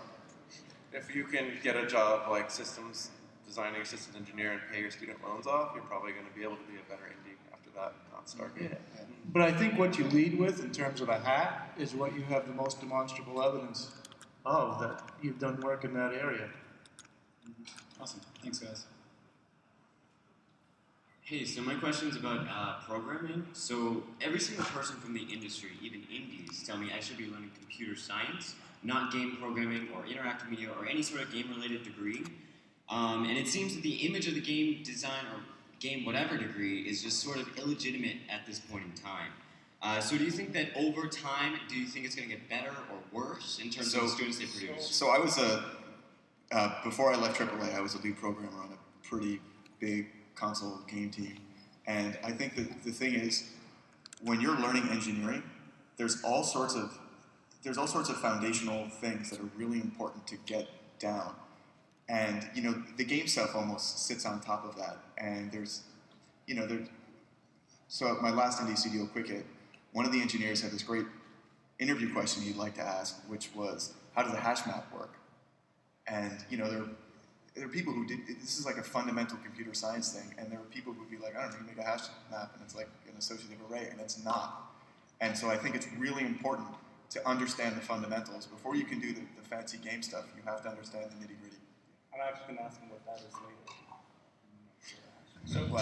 If you can get a job like systems designing, systems engineer, and pay your student loans off, you're probably going to be able to be a better indie after that, not starving. Yeah. But I think what you lead with in terms of a hat is what you have the most demonstrable evidence of, that you've done work in that area. Awesome. Thanks, guys. Hey, so my question's about programming. So every single person from the industry, even indies, tell me I should be learning computer science, not game programming or interactive media or any sort of game-related degree. And it seems that the image of the game design or game whatever degree is just sort of illegitimate at this point in time. So do you think that over time, do you think it's going to get better or worse in terms of the students they produce? So I was before I left AAA, I was a lead programmer on a pretty big console game team. And I think that the thing is, when you're learning engineering, there's all sorts of foundational things that are really important to get down. And the game stuff almost sits on top of that. And so at my last indie studio, Quicket, one of the engineers had this great interview question he'd like to ask, which was, how does a hash map work? And there are people who this is like a fundamental computer science thing, and there are people who would be like, I don't know, you make a hash map, and it's like an associative array, and it's not. And so I think it's really important to understand the fundamentals. Before you can do the fancy game stuff, you have to understand the nitty-gritty. And I've been asking what that is later. So two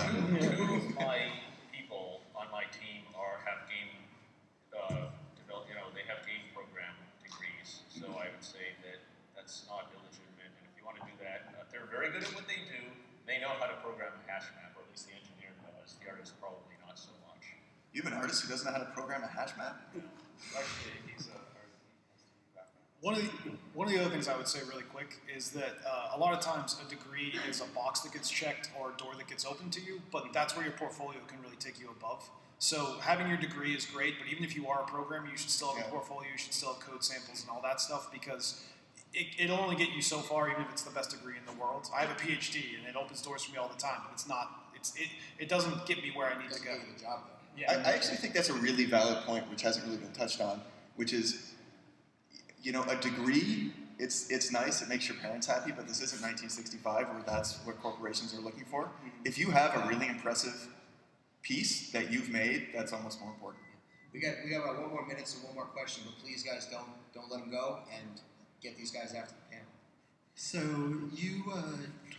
of my people on my team have game they have game program degrees. So I would say that that's not illegitimate. And if you want to do that, they're very good at what they do. They know how to program a hash map, or at least the engineer does. The artist probably not so much. You have an artist who doesn't know how to program a hash map? Actually, he's a One of the other things I would say really quick is that a lot of times a degree is a box that gets checked or a door that gets opened to you, but that's where your portfolio can really take you above. So having your degree is great, but even if you are a programmer, you should still have a portfolio, you should still have code samples and all that stuff, because it'll only get you so far, even if it's the best degree in the world. I have a PhD, and it opens doors for me all the time, but it doesn't get me where I need to go. I actually think that's a really valid point, which hasn't really been touched on, which is, a degree, it's nice, it makes your parents happy, but this isn't 1965 where that's what corporations are looking for. If you have a really impressive piece that you've made, that's almost more important. We got about 1 more minute, so 1 more question. But please, guys, don't let them go and get these guys after the panel. So you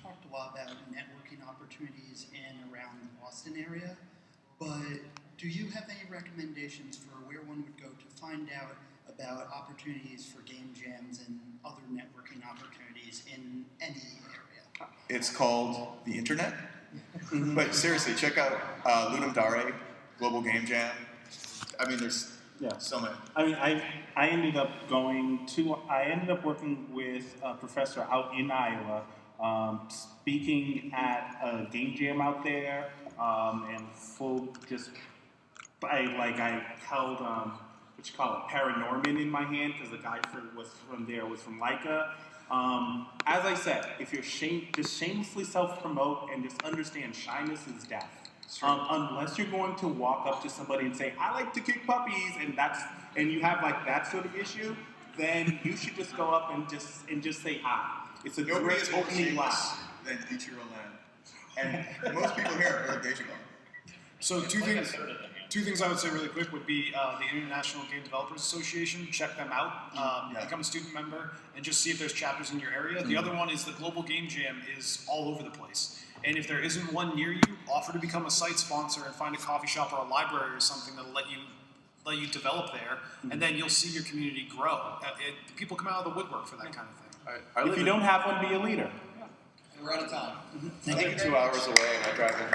talked a lot about networking opportunities in around the Boston area, but do you have any recommendations for where one would go to find out about opportunities for game jams and other networking opportunities in any area? It's called the internet. But seriously, check out Ludum Dare, Global Game Jam. I mean, there's so many. I mean, I ended up working with a professor out in Iowa, speaking at a game jam out there, and I held what you call it, Paranorman in my hand, because the guy was from Leica. As I said, if you're just shamelessly self-promote and just understand shyness is death. Unless you're going to walk up to somebody and say, I like to kick puppies, and you have like that sort of issue, then you should just go up and just say hi. It's a great opening line. Than Ichiro Land. And most people here are Deja Vu. So two things I would say really quick would be the International Game Developers Association. Check them out. Become a student member and just see if there's chapters in your area. The other one is the Global Game Jam is all over the place. And if there isn't one near you, offer to become a site sponsor and find a coffee shop or a library or something that'll let you develop there, and then you'll see your community grow. People come out of the woodwork for that kind of thing. If you don't have one, be a leader. And we're out of time. I live 2 hours away and I drive in.